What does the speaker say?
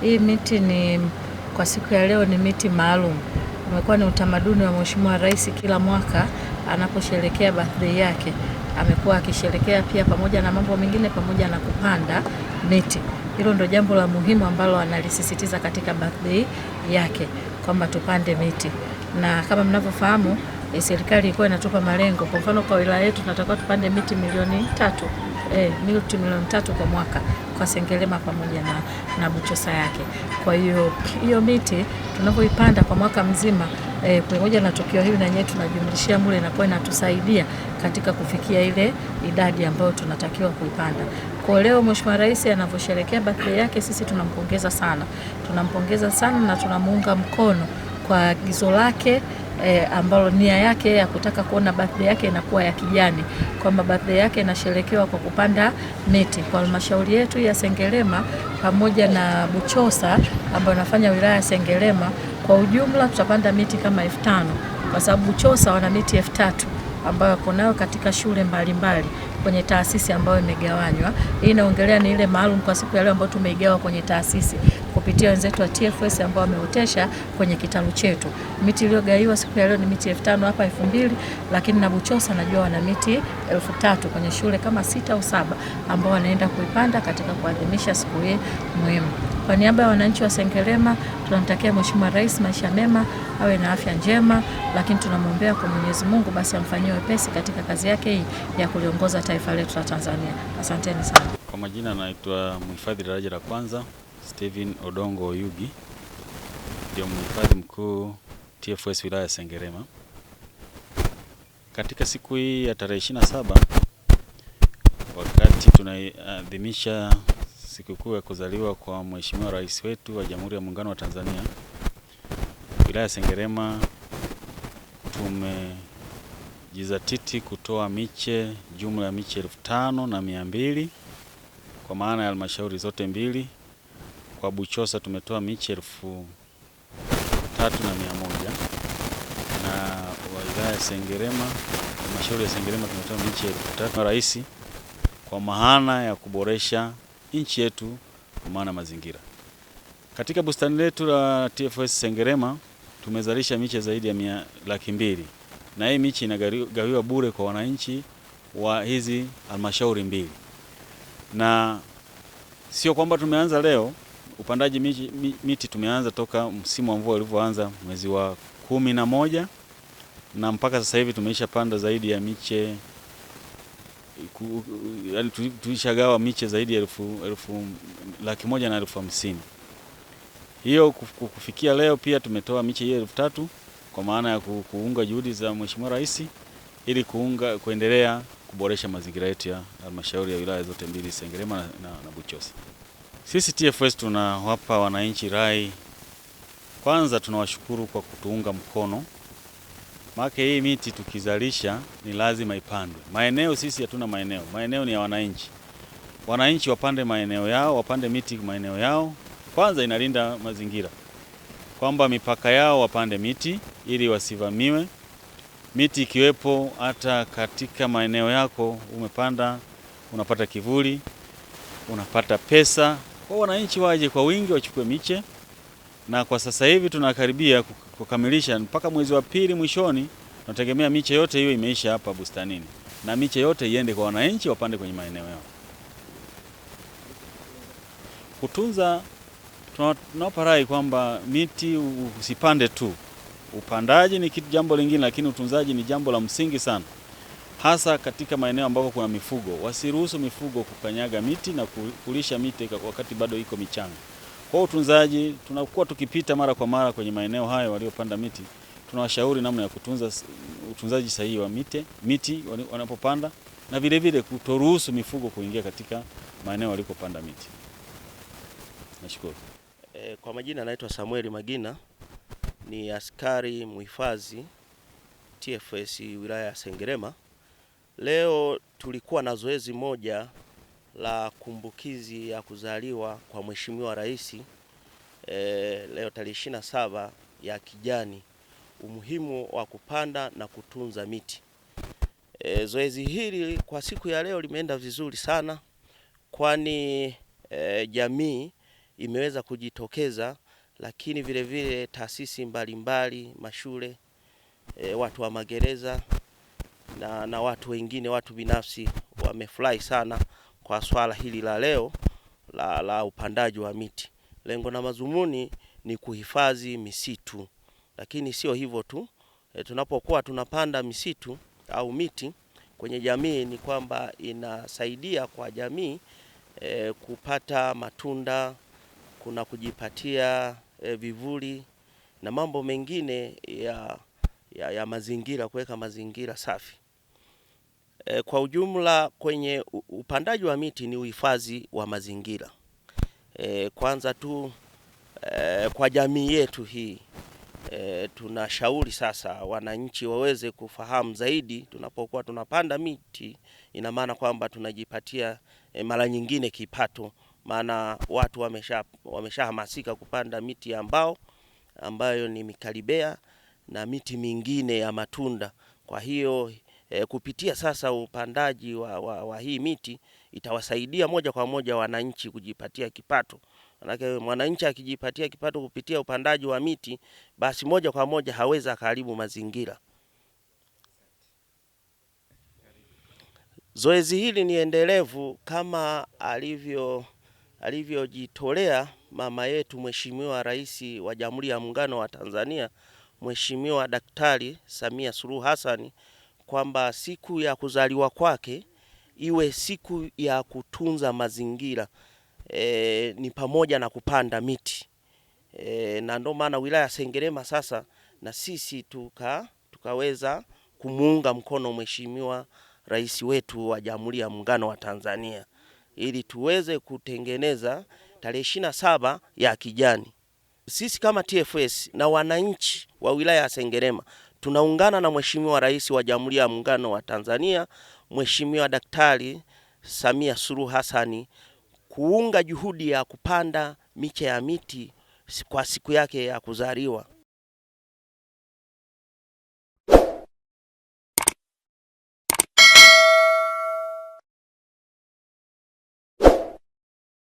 Hii miti kwa siku ya leo ni miti maalum. Umekuwa ni utamaduni wa Mheshimiwa Rais kila mwaka anaposherehekea birthday yake. Amekuwa akisherehekea pia pamoja na mambo mengine pamoja na kupanda miti. Hilo ndio jambo la muhimu ambalo analisisitiza katika birthday yake kwamba tupande miti. Na kama mnavyofahamu serikali ilikuwa inatupa malengo. Kwa mfano kwa wilaya yetu tunatakiwa tupande miti milioni 3. Miti milioni 3 kwa mwaka kwa Sengerema pamoja na Buchosa yake. Kwa hiyo miti tunapoipanda kwa mwaka mzima pamoja na tukio hili na yenyewe tunajumlishia mule na kwa inatusaidia katika kufikia ile idadi ambayo tunatakiwa kuipanda. Kwa leo Mheshimiwa Rais anavyosherehekea birthday yake, sisi tunampongeza sana. Tunampongeza sana na tunamuunga mkono kwa agizo lake ambalo nia yake ya kutaka kuona birthday yake inakuwa ya kijani, kwamba birthday yake inasherekewa kwa kupanda miti. Kwa halmashauri yetu ya Sengerema pamoja na Buchosa ambayo inafanya wilaya ya Sengerema, kwa ujumla tutapanda miti kama 5,000 kwa sababu Buchosa wana miti 3,000 ambayo kunayo katika shule mbalimbali kwenye taasisi ambayo imegawanywa. Hii inaongelea ni ile maalum kwa siku ya leo ambayo tumeigawa kwenye taasisi kupitia wenzetu wa TFS ambao wameotesha kwenye kitalu chetu. Miti iliyogaiwa siku ya leo ni miti 5,000 hapa 2,000, lakini na Buchosa najua wana miti 3,000 kwenye shule kama 6 au 7 ambao wanaenda kuipanda katika kuadhimisha siku hii muhimu. Kwa niaba ya wananchi wa Sengerema tunamtakia Mheshimiwa Rais maisha mema, awe na afya njema, lakini tunamwombea kwa Mwenyezi Mungu basi amfanyie wepesi katika kazi yake hii ya kuliongoza taifa letu la Tanzania. Asanteni sana. Kwa majina naitwa mhifadhi daraja la kwanza Steven Odongo Oyugi, ndio mhifadhi mkuu TFS wilaya ya Sengerema. Katika siku hii ya tarehe 27 wakati tunaadhimisha sikukuu ya kuzaliwa kwa Mheshimiwa Rais wetu wa Jamhuri ya Muungano wa Tanzania, wilaya ya Sengerema tumejizatiti kutoa miche, jumla ya miche 5,200 kwa maana ya halmashauri zote mbili. Kwa Buchosa tumetoa miche 3,100 na wilaya ya Sengerema, halmashauri ya Sengerema tumetoa miche 3,000 Rais kwa maana ya kuboresha nchi yetu kwa maana mazingira. Katika bustani letu la TFS Sengerema tumezalisha miche zaidi ya 200,000 na hii miche inagawiwa bure kwa wananchi wa hizi halmashauri mbili. Na sio kwamba tumeanza leo upandaji miti, tumeanza toka msimu wa mvua ulivyoanza mwezi wa 11 na mpaka sasa hivi tumeisha panda zaidi ya miche tulishagawa miche zaidi ya 150,000. Hiyo kufikia leo pia tumetoa miche hiyo 3,000 kwa maana ya kuunga juhudi za Mheshimiwa Rais ili kuendelea kuboresha mazingira yetu ya halmashauri ya wilaya zote mbili Sengerema na Buchosa. Sisi TFS tunawapa wananchi rai, kwanza tunawashukuru kwa kutuunga mkono. Maana hii miti tukizalisha ni lazima ipandwe. Maeneo sisi hatuna maeneo. Maeneo ni ya wananchi. Wananchi wapande maeneo yao, wapande miti maeneo yao. Kwanza inalinda mazingira. Kwamba mipaka yao wapande miti ili wasivamiwe. Miti ikiwepo hata katika maeneo yako umepanda, unapata kivuli, unapata pesa. Kwa wananchi waje kwa wingi wachukue miche. Na kwa sasa hivi tunakaribia kukamilisha mpaka mwezi wa pili mwishoni, tunategemea miche yote hiyo imeisha hapa bustanini. Na miche yote iende kwa wananchi wapande kwenye maeneo yao. Kutunza, tunawapa rai kwamba miti usipande tu. Upandaji ni jambo lingine, lakini utunzaji ni jambo la msingi sana. Hasa katika maeneo ambako kuna mifugo. Wasiruhusu mifugo kukanyaga miti na kulisha miti wakati bado iko michanga. Kwa utunzaji, tunakuwa tukipita mara kwa mara kwenye maeneo hayo waliopanda miti. Tunawashauri namna ya kutunza, utunzaji sahihi wa miti wanapopanda, na vile vile kutoruhusu mifugo kuingia katika maeneo walikopanda miti. Nashukuru. Kwa majina naitwa Samuel Magina, ni askari muhifadhi TFS wilaya ya Sengerema. Leo tulikuwa na zoezi moja la kumbukizi ya kuzaliwa kwa Mheshimiwa Rais leo tarehe 27 ya kijani, umuhimu wa kupanda na kutunza miti. Zoezi hili kwa siku ya leo limeenda vizuri sana, kwani jamii imeweza kujitokeza, lakini vile vile taasisi mbalimbali, mashule, watu wa magereza na watu wengine, watu binafsi wamefurahi sana kwa swala hili la leo la upandaji wa miti. Lengo na mazumuni ni kuhifadhi misitu, lakini sio hivyo tu. Tunapokuwa tunapanda misitu au miti kwenye jamii, ni kwamba inasaidia kwa jamii kupata matunda, kuna kujipatia vivuli na mambo mengine ya mazingira, kuweka mazingira safi. Kwa ujumla kwenye upandaji wa miti ni uhifadhi wa mazingira. Kwanza tu kwa jamii yetu hii, tunashauri sasa wananchi waweze kufahamu zaidi. Tunapokuwa tunapanda miti, ina maana kwamba tunajipatia mara nyingine kipato, maana watu wameshahamasika kupanda miti ya mbao ambayo ni mikaribea na miti mingine ya matunda. Kwa hiyo kupitia sasa upandaji wa hii miti itawasaidia moja kwa moja wananchi kujipatia kipato. Manake mwananchi akijipatia kipato kupitia upandaji wa miti, basi moja kwa moja haweza kuharibu mazingira. Zoezi hili ni endelevu kama alivyojitolea mama yetu Mheshimiwa Rais wa Jamhuri ya Muungano wa Tanzania, Mheshimiwa Daktari Samia Suluhu Hassan, kwamba siku ya kuzaliwa kwake iwe siku ya kutunza mazingira, ni pamoja na kupanda miti. Na ndio maana wilaya ya Sengerema sasa na sisi tukaweza kumuunga mkono Mheshimiwa Rais wetu wa Jamhuri ya Muungano wa Tanzania ili tuweze kutengeneza tarehe 27 ya kijani. Sisi kama TFS na wananchi wa wilaya ya Sengerema tunaungana na Mheshimiwa Rais wa Jamhuri ya Muungano wa Tanzania, Mheshimiwa Daktari Samia Suluhu Hassan, kuunga juhudi ya kupanda miche ya miti kwa siku yake ya kuzaliwa.